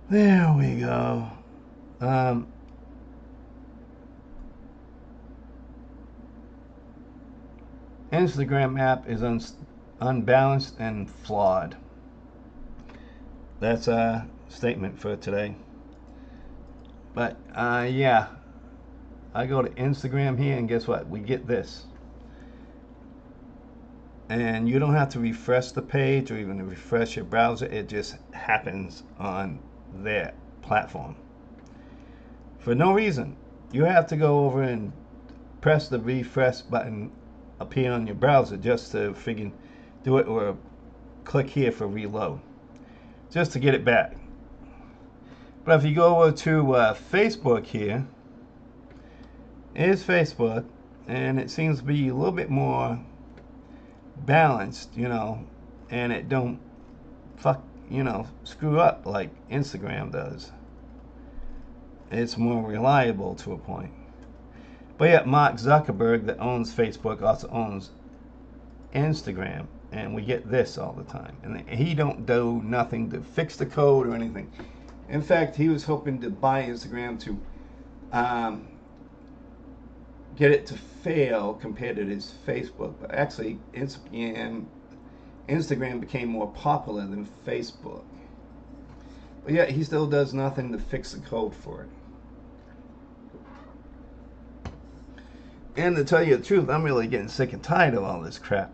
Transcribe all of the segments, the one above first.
There we go. Um, Instagram app is unbalanced and flawed. That's a statement for today. But yeah, I go to Instagram here, and guess what? We get this. And you don't have to refresh the page or even refresh your browser. It just happens on their platform for no reason. You have to go over and press the refresh button appear on your browser just to friggin' do it, or click here for reload just to get it back. But if you go over to Facebook here, is Facebook, and it seems to be a little bit more balanced, and it don't screw up like Instagram does. It's more reliable to a point. But yet Mark Zuckerberg, that owns Facebook, also owns Instagram, and we get this all the time. And he don't do nothing to fix the code or anything. In fact, he was hoping to buy Instagram to get it to fail compared to his Facebook. But actually, Instagram became more popular than Facebook. But yet he still does nothing to fix the code for it. And to tell you the truth, I'm really getting sick and tired of all this crap.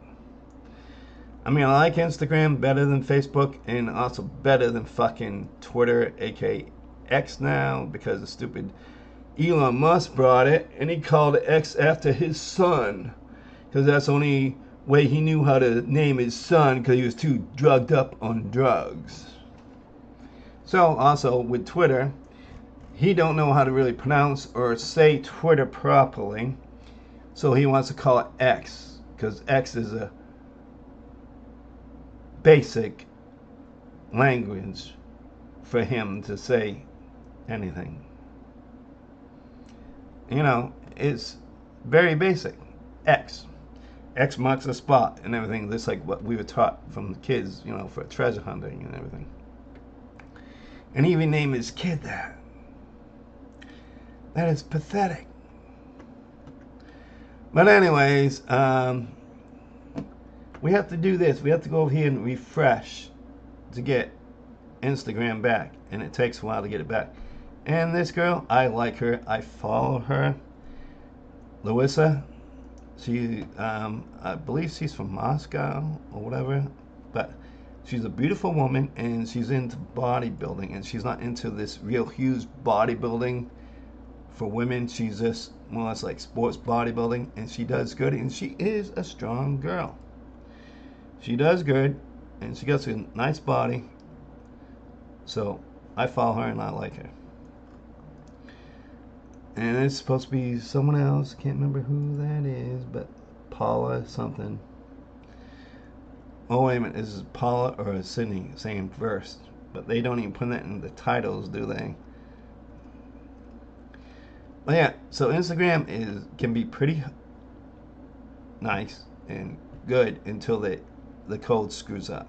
I mean, I like Instagram better than Facebook, and also better than fucking Twitter, aka X now, because the stupid Elon Musk brought it, and he called it X after his son, because that's the only way he knew how to name his son, because he was too drugged up on drugs. So also with Twitter, he don't know how to really pronounce or say Twitter properly, so he wants to call it X, because X is a basic language for him to say anything. It's very basic. X. X marks the spot and everything. Just like what we were taught from the kids, for treasure hunting and everything. And he even named his kid that. That is pathetic. But anyways, we have to do this. We have to go over here and refresh to get Instagram back. And it takes a while to get it back. And this girl, I like her. I follow her. Louisa. She, I believe she's from Moscow or whatever. But she's a beautiful woman, and she's into bodybuilding. And she's not into this real huge bodybuilding for women. She's just more or less like sports bodybuilding. And she does good. And she is a strong girl. She does good. And she got a nice body. So I follow her and I like her. And it's supposed to be someone else. Can't remember who that is, but Paula something. Oh, wait a minute. Is it Paula or Sydney saying first? But they don't even put that in the titles, do they? But yeah, so Instagram can be pretty nice and good until the code screws up.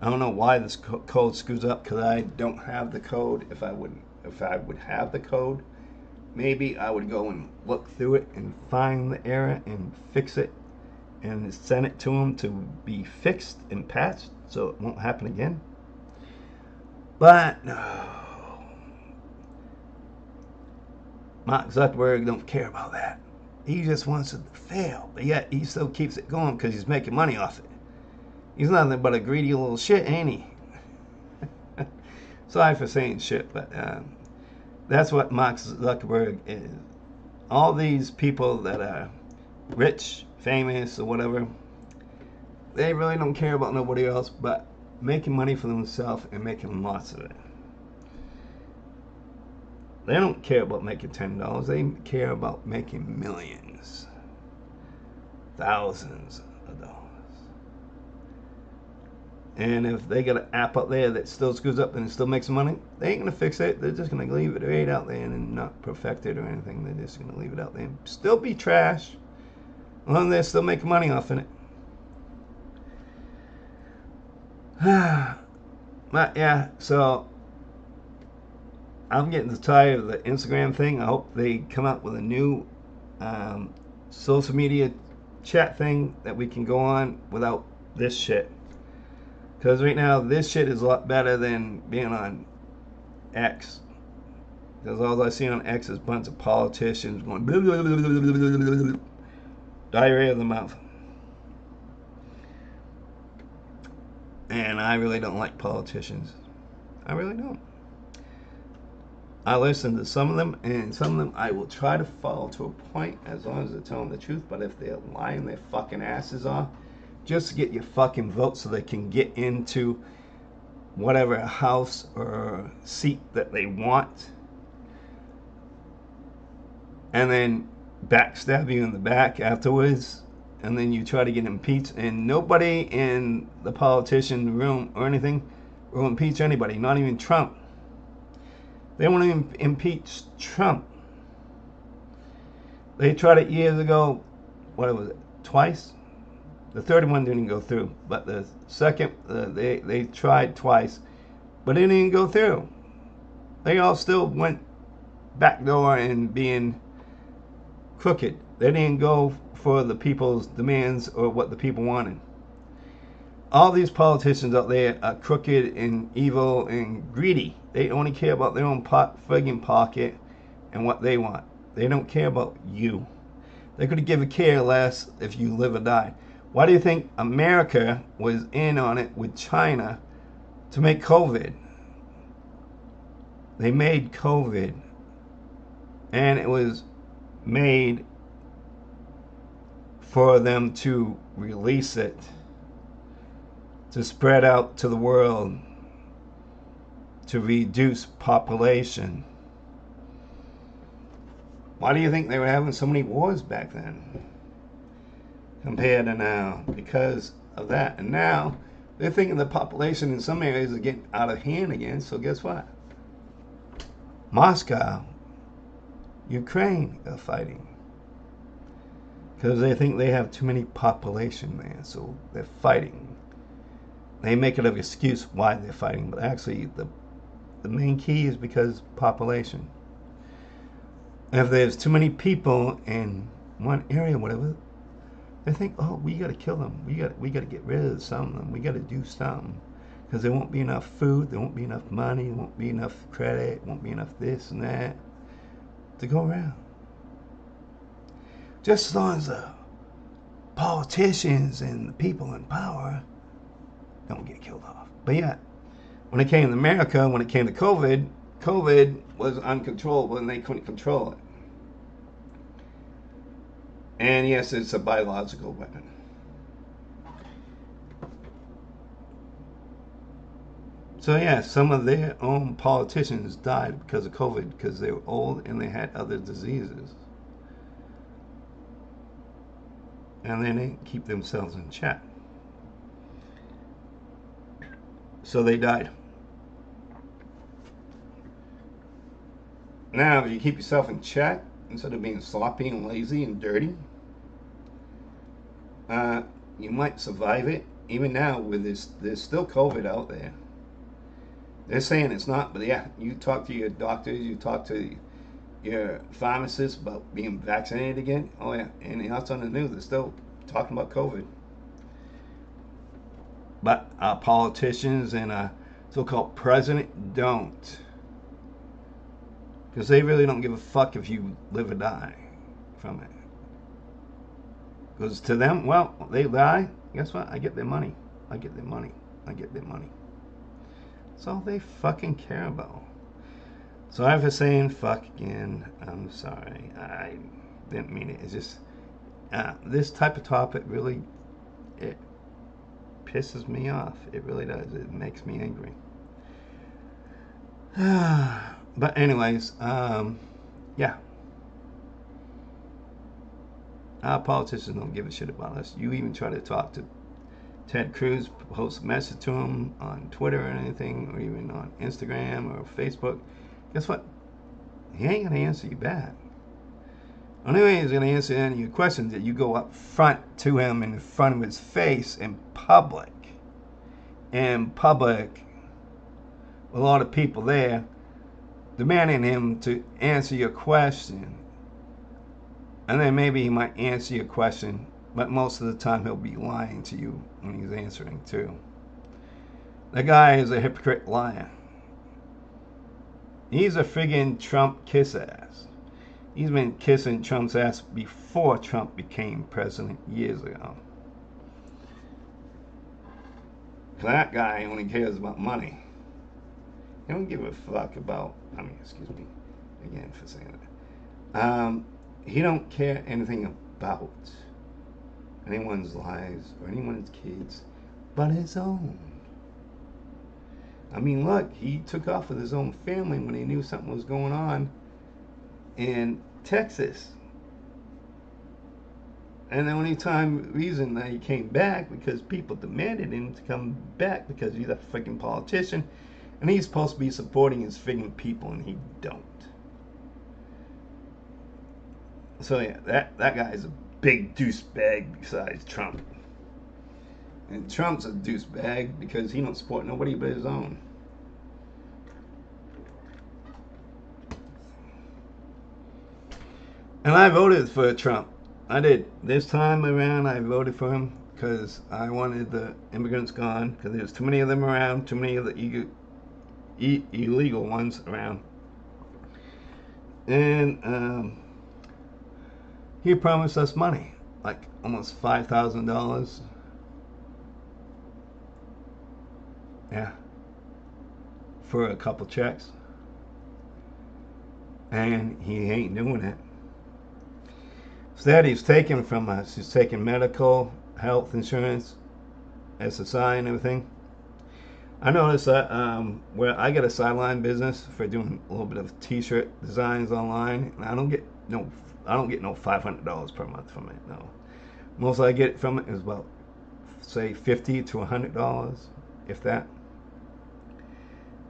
I don't know why this code screws up, because I don't have the code. If I would have the code, maybe I would go and look through it and find the error and fix it and send it to them to be fixed and patched so it won't happen again. But no, Mark Zuckerberg don't care about that. He just wants it to fail, but yet he still keeps it going because he's making money off it. He's nothing but a greedy little shit, ain't he? Sorry for saying shit, but that's what Mark Zuckerberg is. All these people that are rich, famous, or whatever, they really don't care about nobody else but making money for themselves and making lots of it. They don't care about making $10. They care about making millions, thousands of dollars. And if they got an app out there that still screws up and it still makes money, they ain't gonna fix it. They're just gonna leave it right out there and not perfect it or anything. They're just gonna leave it out there and still be trash, as long as they're still making money off of it. But yeah, so I'm getting tired of the Instagram thing. I hope they come up with a new um, social media chat thing that we can go on without this shit. Because right now, this shit is a lot better than being on X. Because all I see on X is a bunch of politicians going blah, blah, blah, blah, blah, blah, blah, diarrhea of the mouth. And I really don't like politicians. I really don't. I listen to some of them, and some of them I will try to follow to a point as long as they're telling the truth. But if they're lying their fucking asses off, just to get your fucking vote so they can get into whatever house or seat that they want, and then backstab you in the back afterwards, and then you try to get impeached, and nobody in the politician room or anything will impeach anybody, not even Trump. They won't even impeach Trump. They tried it years ago, what was it, twice? The third one didn't go through, but the second, they tried twice, but it didn't go through. They all still went backdoor and being crooked. They didn't go for the people's demands or what the people wanted. All these politicians out there are crooked and evil and greedy. They only care about their own friggin' pocket and what they want. They don't care about you. They could give a care less if you live or die. Why do you think America was in on it with China to make COVID? They made COVID, and it was made for them to release it, to spread out to the world, to reduce population. Why do you think they were having so many wars back then compared to now? Because of that. And now they're thinking the population in some areas is getting out of hand again. So guess what? Moscow, Ukraine are fighting because they think they have too many population there, so they're fighting. They make it an excuse why they're fighting, but actually the main key is because population. If there's too many people in one area, whatever, they think, oh, we got to kill them. We got to get rid of some of them. We got to do something because there won't be enough food, there won't be enough money, there won't be enough credit, won't be enough this and that to go around. Just as long as the politicians and the people in power don't get killed off. But yeah, when it came to America, when it came to COVID, COVID was uncontrollable and they couldn't control it. And yes, it's a biological weapon. So yeah, some of their own politicians died because of COVID because they were old and they had other diseases. And they didn't keep themselves in check. So they died. Now, if you keep yourself in check, instead of being sloppy and lazy and dirty, you might survive it. Even now, with this, there's still COVID out there. They're saying it's not, but yeah, you talk to your doctors, you talk to your pharmacists about being vaccinated again. Oh yeah, and that's on the news. They're still talking about COVID. But our politicians and our so-called president don't. Because they really don't give a fuck if you live or die from it. Because to them, well, they die, guess what? I get their money. I get their money. I get their money. That's all they fucking care about. Sorry for saying fuck again. I'm sorry. I didn't mean it. It's just, this type of topic really, it pisses me off. It really does. It makes me angry. But anyways, yeah. Our politicians don't give a shit about us. You even try to talk to Ted Cruz, post a message to him on Twitter or anything, or even on Instagram or Facebook. Guess what? He ain't going to answer you back. Only way he's going to answer any of your questions that you go up front to him in front of his face in public. In public. a lot of people there demanding him to answer your question. And then maybe he might answer your question, but most of the time he'll be lying to you when he's answering too. The guy is a hypocrite liar. He's a friggin' Trump kiss ass. He's been kissing Trump's ass before Trump became president years ago. That guy only cares about money. He don't give a fuck about, excuse me again for saying that. He don't care anything about anyone's lives or anyone's kids but his own. I mean, look, he took off with his own family when he knew something was going on in Texas. And the only reason that he came back because people demanded him to come back because he's a freaking politician and he's supposed to be supporting his freaking people and he don't. So yeah, that guy is a big douchebag besides Trump. And Trump's a douchebag because he don't support nobody but his own. And I voted for Trump. I did. This time around, I voted for him because I wanted the immigrants gone because there's too many of them around, too many of the illegal ones around. And he promised us money, like almost $5,000. Yeah. For a couple checks. And he ain't doing it. Instead, he's taking from us. He's taking medical, health insurance, SSI and everything. I noticed that where I get a sideline business for doing a little bit of t-shirt designs online, and I don't get no $500 per month from it. No, most I get from it is about say $50 to $100, if that.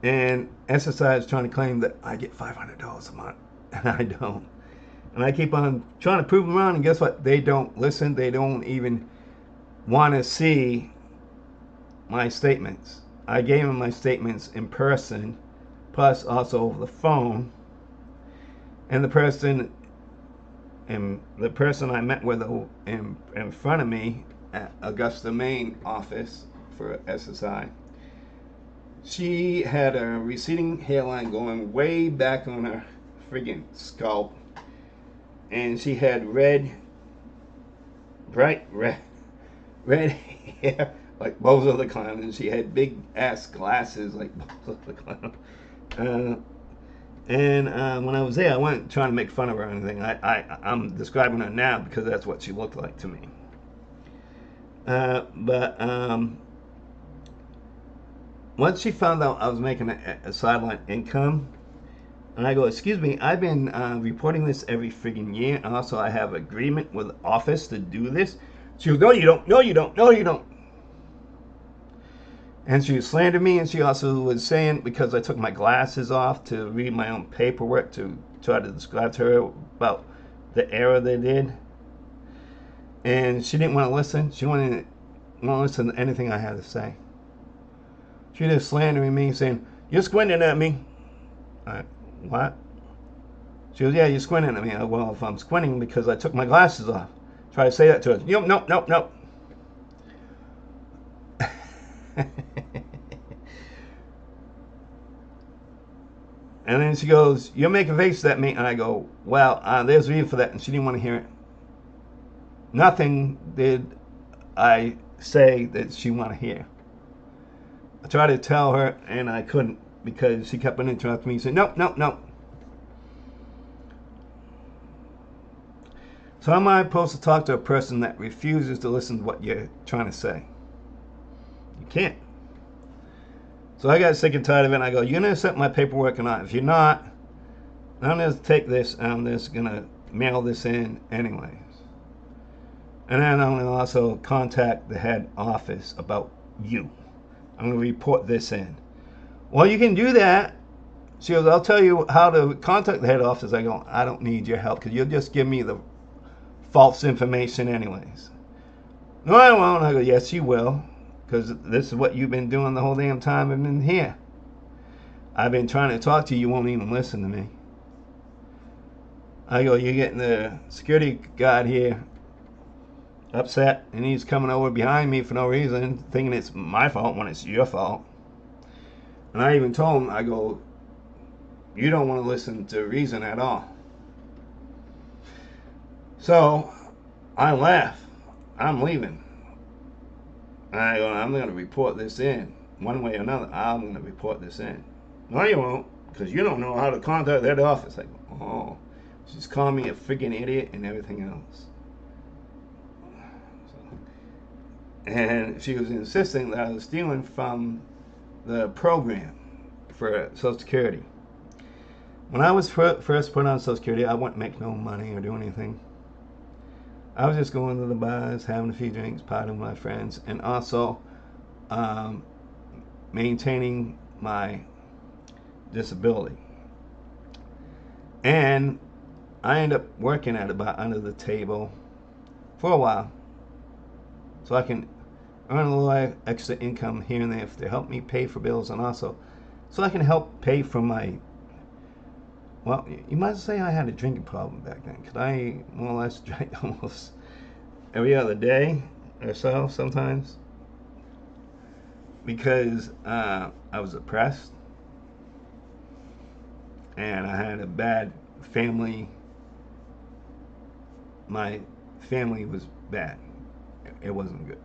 And SSI is trying to claim that I get $500 a month, and I don't. And I keep on trying to prove them wrong, and guess what? They don't listen. They don't even want to see my statements. I gave them my statements in person, plus also over the phone. And the person I met with in front of me at Augusta, Maine office for SSI, she had a receding hairline going way back on her friggin' scalp. And she had bright red hair like Bozo the Clown, and she had big ass glasses like Bozo the Clown. When I was there, I wasn't trying to make fun of her or anything. I'm describing her now because that's what she looked like to me. Once she found out I was making a sideline income, and I go, excuse me, I've been reporting this every friggin' year, and also I have agreement with the office to do this. She goes, no you don't, no you don't, no you don't. And she slandered me, and she also was saying, because I took my glasses off to read my own paperwork to try to describe to her about the error they did. And she didn't want to listen. She didn't want to listen to anything I had to say. She just slandering me, saying, you're squinting at me. What? She goes, yeah, you're squinting at me. Well, if I'm squinting because I took my glasses off. Try to say that to her. Nope. And then she goes, you're making faces at me. And I go, well, there's a reason for that. And she didn't want to hear it. Nothing did I say that she want to hear. I tried to tell her, and I couldn't because she kept on interrupting me and saying, no. So how am I supposed to talk to a person that refuses to listen to what you're trying to say? You can't. So I got sick and tired of it, and I go, you're going to accept my paperwork or not? If you're not, I'm going to take this, and I'm just going to mail this in anyways. And then I'm going to also contact the head office about you. I'm going to report this in. Well, you can do that. She goes, I'll tell you how to contact the head office. I go, I don't need your help because you'll just give me the false information anyways. No, I won't. I go, yes, you will, because this is what you've been doing the whole damn time I've been here. I've been trying to talk to you, you won't even listen to me. I go, you're getting the security guard here upset, and he's coming over behind me for no reason, thinking it's my fault when it's your fault. And I even told him, I go, you don't want to listen to reason at all. So I laugh. I'm leaving. And I go, I'm going to report this in. One way or another, I'm going to report this in. No, you won't, because you don't know how to contact that office. I go, oh, she's calling me a freaking idiot and everything else. And she was insisting that I was stealing from the program for Social Security. When I was first put on Social Security, I wouldn't make no money or do anything. I was just going to the bars, having a few drinks, partying with my friends, and also maintaining my disability. And I ended up working at about under the table for a while, so I can earn a little extra income here and there to help me pay for bills, and also so I can help pay for my, well, you might say I had a drinking problem back then, because I more or less drank almost every other day or so sometimes, because I was depressed and I had a bad family. My family was bad. It wasn't good.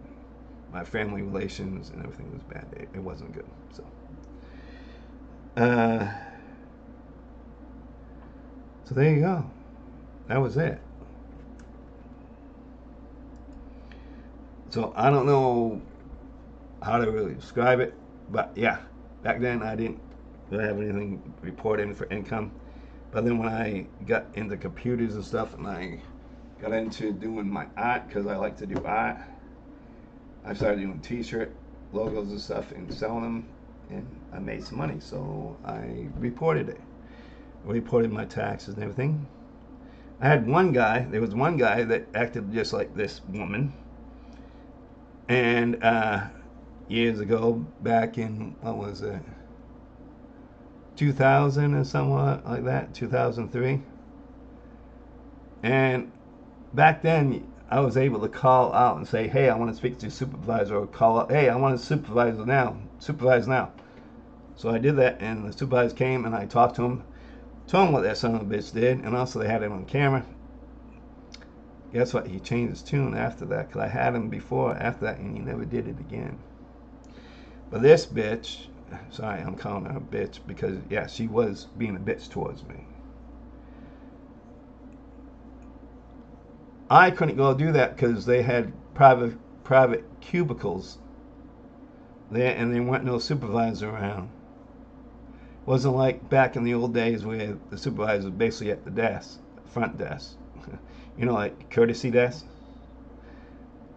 My family relations and everything was bad. It wasn't good. So there you go. That was it. So I don't know how to really describe it, but yeah, back then I didn't really have anything reported for income. But then when I got into computers and stuff, and I got into doing my art, because I like to do art, I started doing t-shirt logos and stuff and selling them, and I made some money. So I reported it. I reported my taxes and everything. I had one guy, there was one guy that acted just like this woman. And years ago, back in, what was it, 2000 or somewhat like that, 2003. And back then, I was able to call out and say, hey, I want to speak to your supervisor, or call out, hey, I want to supervise now. So I did that, and the supervisor came, and I talked to him, told him what that son of a bitch did, and also they had it on camera. Guess what? He changed his tune after that, because I had him before, after that, and he never did it again. But this bitch, sorry, I'm calling her a bitch, because, yeah, she was being a bitch towards me. I couldn't go do that because they had private cubicles there, and there weren't no supervisor around. It wasn't like back in the old days where the supervisor was basically at the desk, front desk. You know, like courtesy desk.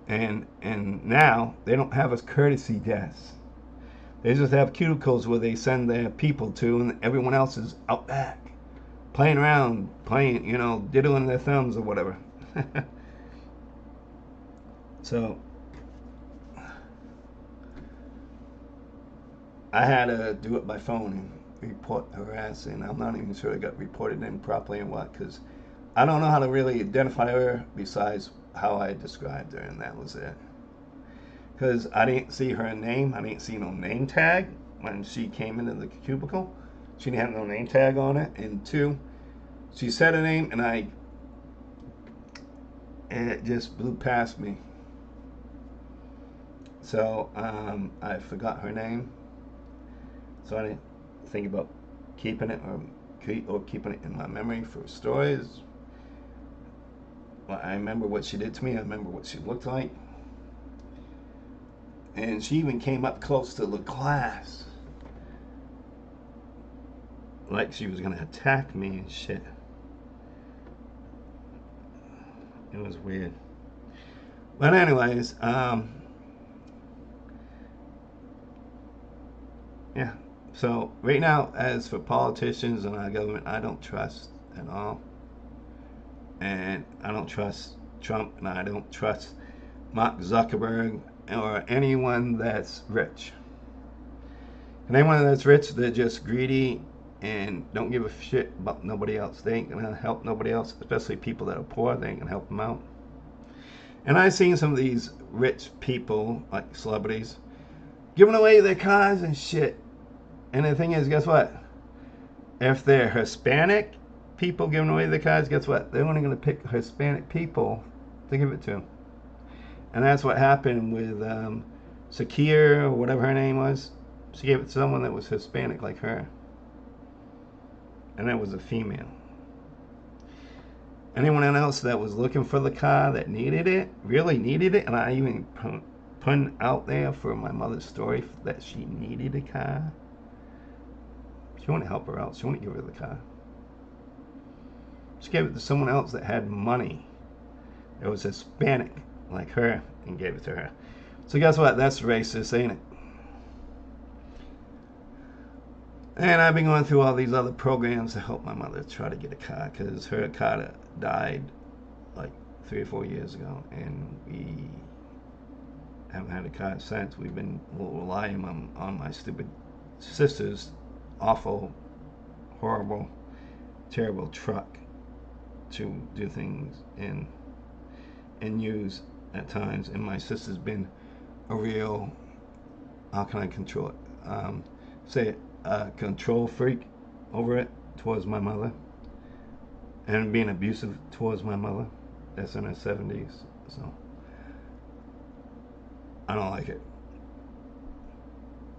And now they don't have a courtesy desk. They just have cubicles where they send their people to, and everyone else is out back, playing around, you know, diddling their thumbs or whatever. So I had to do it by phone and report her ass, and I'm not even sure I got reported in properly and what, because I don't know how to really identify her besides how I described her, and that was it. Because I didn't see her name, I didn't see no name tag when she came into the cubicle. She didn't have no name tag on it, and two, she said her name, and it just blew past me. So I forgot her name, so I didn't think about keeping it or keeping it in my memory for stories. Well, I remember what she did to me. I remember what she looked like, and she even came up close to the class, like she was gonna attack me and shit. It was weird. But anyways, yeah. So right now, as for politicians and our government, I don't trust at all. And I don't trust Trump, and I don't trust Mark Zuckerberg or anyone that's rich. And anyone that's rich, they're just greedy and don't give a shit about nobody else. They ain't gonna help nobody else, especially people that are poor. They ain't gonna help them out. And I've seen some of these rich people, like celebrities, giving away their cars and shit. And the thing is, guess what? If they're Hispanic people giving away their cars, guess what? They're only going to pick Hispanic people to give it to. And that's what happened with Sakir, or whatever her name was. She gave it to someone that was Hispanic like her. And that was a female. Anyone else that was looking for the car that needed it, really needed it, and I even put out there for my mother's story that she needed a car. She wouldn't help her out. She wouldn't give her the car. She gave it to someone else that had money. It was Hispanic like her and gave it to her. So guess what? That's racist, ain't it? And I've been going through all these other programs to help my mother try to get a car, because her car died like 3 or 4 years ago, and we haven't had a car since. We've been relying on my stupid sister's awful, horrible, terrible truck to do things and use at times. And my sister's been a real, how can I control it? Say it, control freak over it towards my mother, and being abusive towards my mother. That's in her 70s, so I don't like it.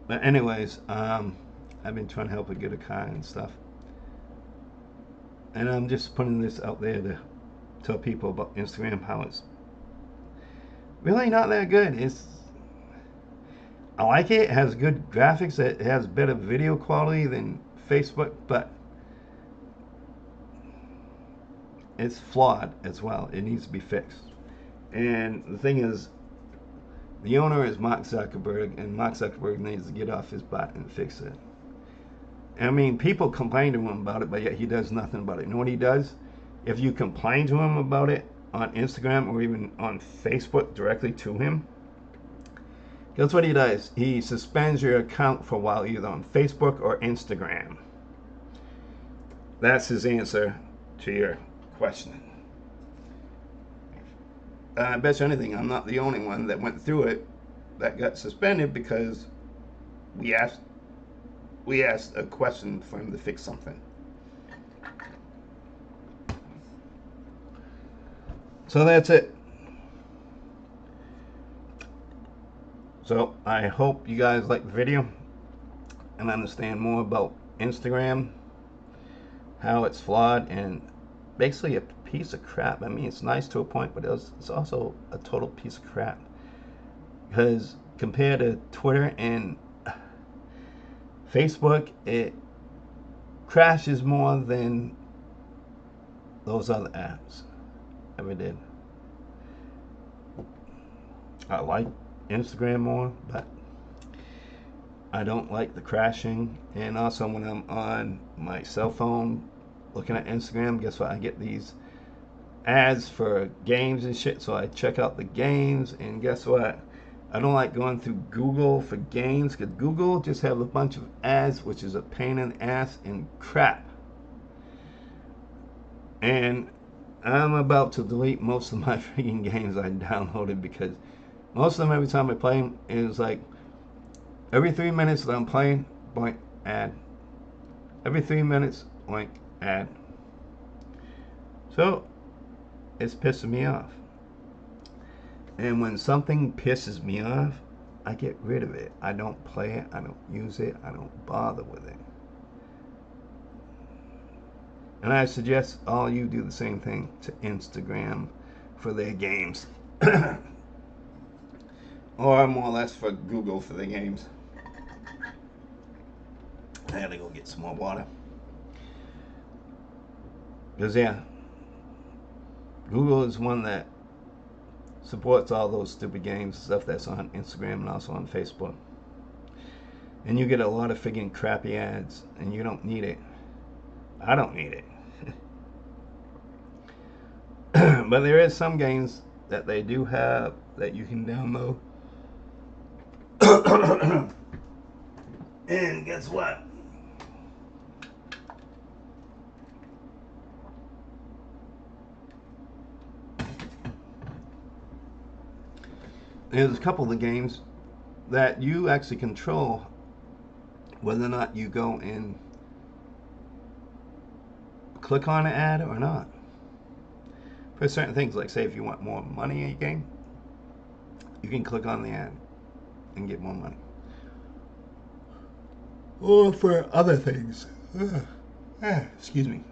But anyways, I've been trying to help her get a car and stuff, and I'm just putting this out there to tell people about Instagram, how it's really not that good. I like it. It has good graphics. It has better video quality than Facebook, but it's flawed as well. It needs to be fixed. And the thing is, the owner is Mark Zuckerberg, and Mark Zuckerberg needs to get off his butt and fix it. I mean, people complain to him about it, but yet he does nothing about it. You know what he does? If you complain to him about it on Instagram or even on Facebook directly to him, guess what he does? He suspends your account for a while, either on Facebook or Instagram. That's his answer to your question. I bet you anything, I'm not the only one that went through it that got suspended because we asked a question for him to fix something. So that's it. So I hope you guys like the video and understand more about Instagram, how it's flawed and basically a piece of crap. I mean, it's nice to a point, but it's also a total piece of crap. Because compared to Twitter and Facebook, it crashes more than those other apps ever did. I like Instagram more, but I don't like the crashing. And also when I'm on my cell phone looking at Instagram, guess what? I get these ads for games and shit, so I check out the games, and guess what? I don't like going through Google for games, because Google just have a bunch of ads, which is a pain in the ass and crap. And I'm about to delete most of my freaking games I downloaded, because most of them, every time I play them, is like every 3 minutes that I'm playing, boink, ad. Every 3 minutes, boink, ad. So it's pissing me off. And when something pisses me off, I get rid of it. I don't play it, I don't use it, I don't bother with it. And I suggest all you do the same thing to Instagram for their games. Or more or less for Google for their games. I had to go get some more water. Because yeah, Google is one that supports all those stupid games, stuff that's on Instagram and also on Facebook. And you get a lot of friggin' crappy ads, and you don't need it. I don't need it. But there is some games that they do have that you can download. And guess what? There's a couple of the games that you actually control whether or not you go and click on an ad or not. For certain things, like say if you want more money in your game, you can click on the ad and get more money. Or for other things, excuse me.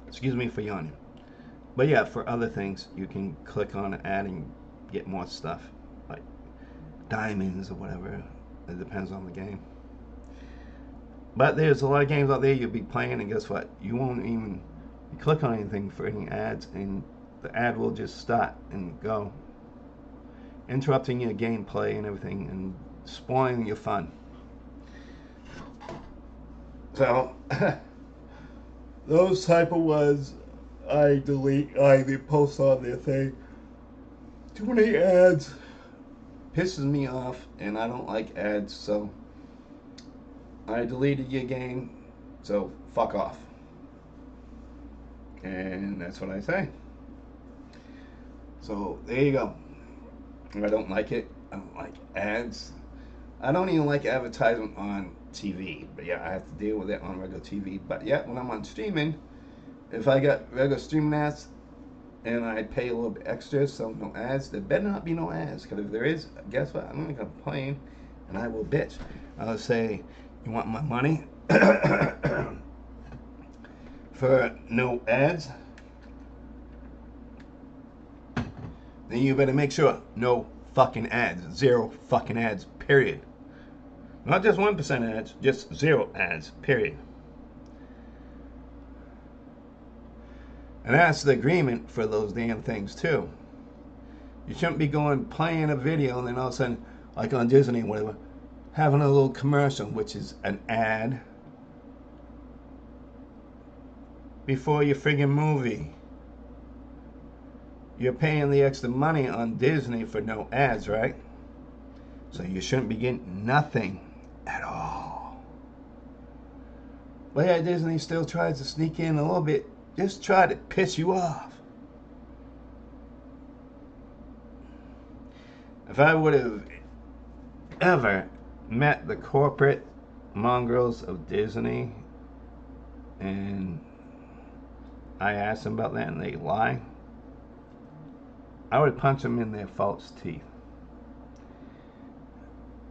Excuse me for yawning. But yeah, for other things, you can click on an ad and get more stuff, like diamonds or whatever. It depends on the game. But there's a lot of games out there you'll be playing, and guess what? You won't even click on anything for any ads, and the ad will just start and go, interrupting your gameplay and everything, and spoiling your fun. So, those type of ones I delete, I post on their thing. Too many ads pisses me off, and I don't like ads, so I deleted your game, so fuck off. And that's what I say. So there you go. I don't like it. I don't like ads. I don't even like advertisement on TV. But yeah, I have to deal with it on regular TV. But yeah, when I'm on streaming, if I got regular streaming ads and I pay a little bit extra, so no ads, there better not be no ads. Because if there is, guess what? I'm going to complain and I will bitch. I'll say, you want my money? For no ads? Then you better make sure no fucking ads. 0 fucking ads, period. Not just 1% ads, just 0 ads, period. And that's the agreement for those damn things too. You shouldn't be going playing a video and then all of a sudden, like on Disney or whatever, having a little commercial, which is an ad before your friggin' movie. You're paying the extra money on Disney for no ads, right? So you shouldn't be getting nothing at all. But yeah, Disney still tries to sneak in a little bit. Just try to piss you off. If I would have ever met the corporate mongrels of Disney and I asked them about that and they lie, I would punch them in their false teeth.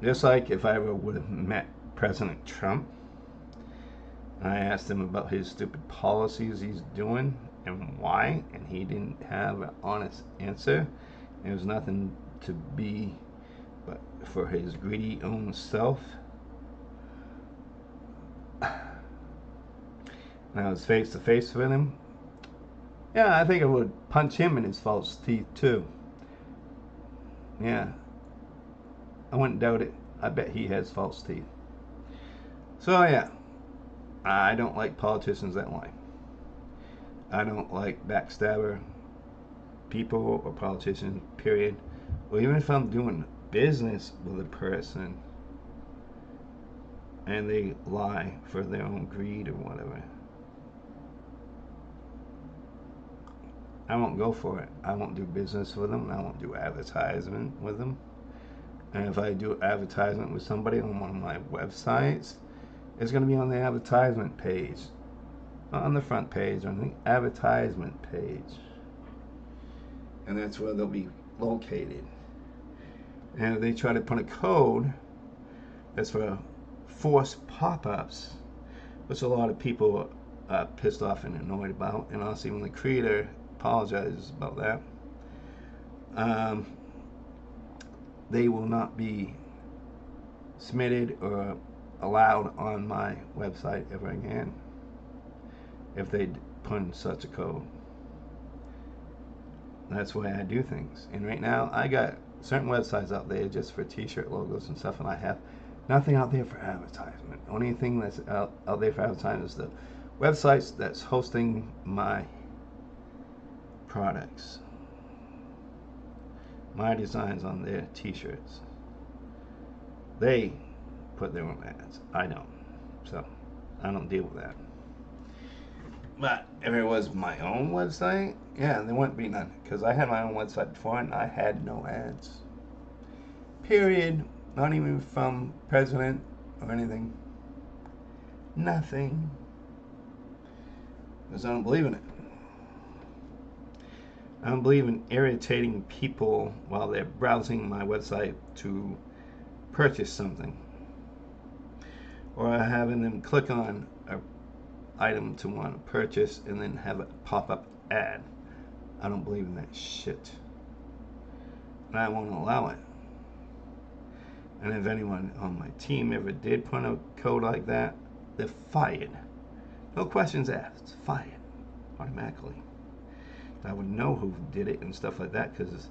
Just like if I ever would have met President Trump and I asked him about his stupid policies he's doing and why, and he didn't have an honest answer. It was nothing to be but for his greedy own self. And I was face to face with him. Yeah, I think I would punch him in his false teeth too. Yeah, I wouldn't doubt it. I bet he has false teeth. So yeah, I don't like politicians that lie. I don't like backstabber people or politicians, period. Or even if I'm doing business with a person and they lie for their own greed or whatever, I won't go for it. I won't do business with them. I won't do advertisement with them. And if I do advertisement with somebody on one of my websites, it's going to be on the advertisement page. Not on the front page, on the advertisement page. And that's where they'll be located. And if they try to put a code that's for forced pop-ups, which a lot of people are pissed off and annoyed about, and also when the creator apologizes about that, they will not be submitted or allowed on my website ever again if they put in such a code. That's the way I do things. And right now I got certain websites out there just for t-shirt logos and stuff, and I have nothing out there for advertisement. The only thing that's out there for advertisement is the websites that's hosting my products, my designs on their t-shirts. They put their own ads. I don't. So I don't deal with that. But if it was my own website, yeah, there wouldn't be none. Because I had my own website before and I had no ads. Period. Not even from president or anything. Nothing. Because I don't believe in it. I don't believe in irritating people while they're browsing my website to purchase something. Or having them click on an item to want to purchase and then have a pop-up ad. I don't believe in that shit. And I won't allow it. And if anyone on my team ever did put a code like that, they're fired. No questions asked. Fired. Automatically. I would know who did it and stuff like that, because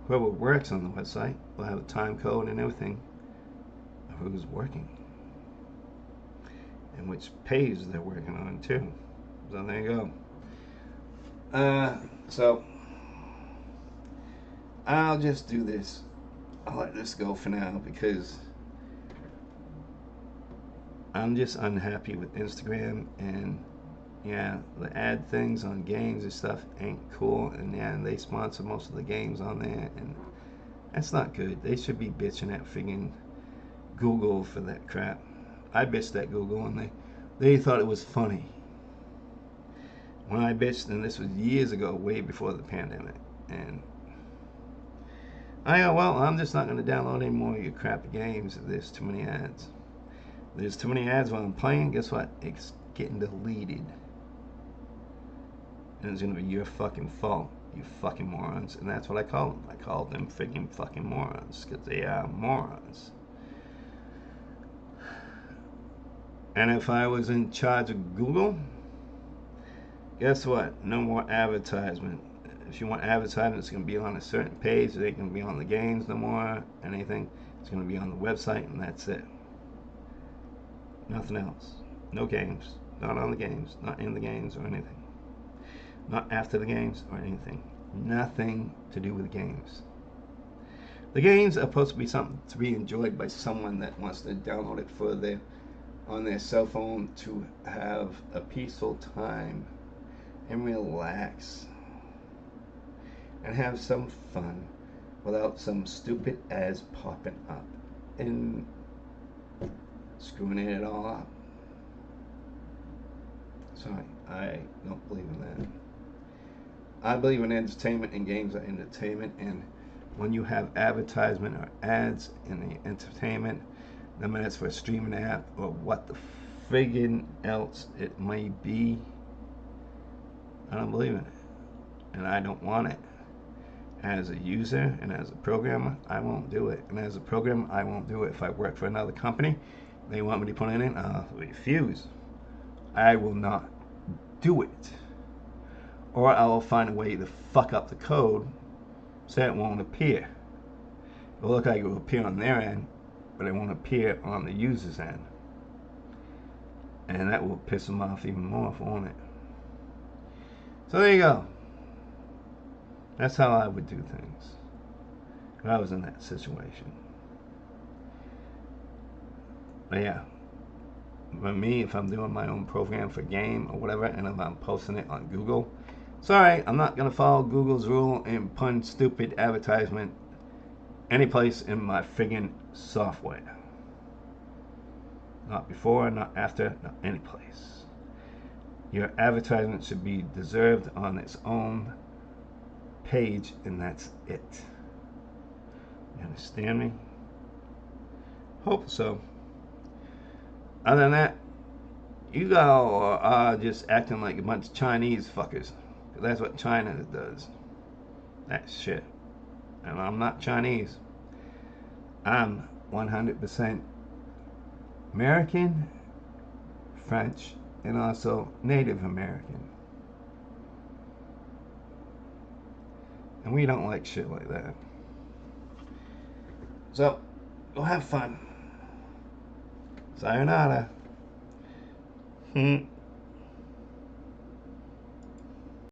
whoever works on the website will have a time code and everything of who's working and which page they're working on too. So there you go. So I'll just do this. I'll let this go for now because I'm just unhappy with Instagram, and yeah, the ad things on games and stuff ain't cool, and yeah, they sponsor most of the games on there, and that's not good. They should be bitching at friggin' Google for that crap. I bitched at Google and they thought it was funny. When I bitched, and this was years ago, way before the pandemic, and I go, well, I'm just not going to download any more of your crappy games if there's too many ads. There's too many ads while I'm playing, guess what? It's getting deleted. And it's going to be your fucking fault, you fucking morons. And that's what I call them. I call them freaking fucking morons, because they are morons. And if I was in charge of Google, guess what? No more advertisement. If you want advertisement, it's going to be on a certain page. It ain't going to be on the games no more, anything. It's going to be on the website, and that's it. Nothing else. No games. Not on the games. Not in the games or anything. Not after the games or anything. Nothing to do with the games. The games are supposed to be something to be enjoyed by someone that wants to download it for on their cell phone to have a peaceful time and relax and have some fun without some stupid ads popping up and screwing it all up. Sorry, I don't believe in that. I believe in entertainment, and games are entertainment, and when you have advertisement or ads in the entertainment, no matter it's for a streaming app or what the friggin' else it may be, I don't believe in it, and I don't want it. As a user and as a programmer, I won't do it. And as a programmer, I won't do it. If I work for another company, they want me to put it in, I'll refuse. I will not do it. Or I will find a way to fuck up the code so it won't appear. It will look like it will appear on their end, but it won't appear on the user's end. And that will piss them off even more, won't it? So there you go. That's how I would do things if I was in that situation. But yeah, for me, if I'm doing my own program for game or whatever, and if I'm posting it on Google, sorry, I'm not going to follow Google's rule and put stupid advertisement any place in my friggin' software. Not before, not after, not any place. Your advertisement should be deserved on its own page, and that's it. You understand me? Hope so. Other than that, you all are just acting like a bunch of Chinese fuckers. That's what China does. That shit. And I'm not Chinese. I'm 100% American, French, and also Native American. And we don't like shit like that. So, go have fun. Sayonara.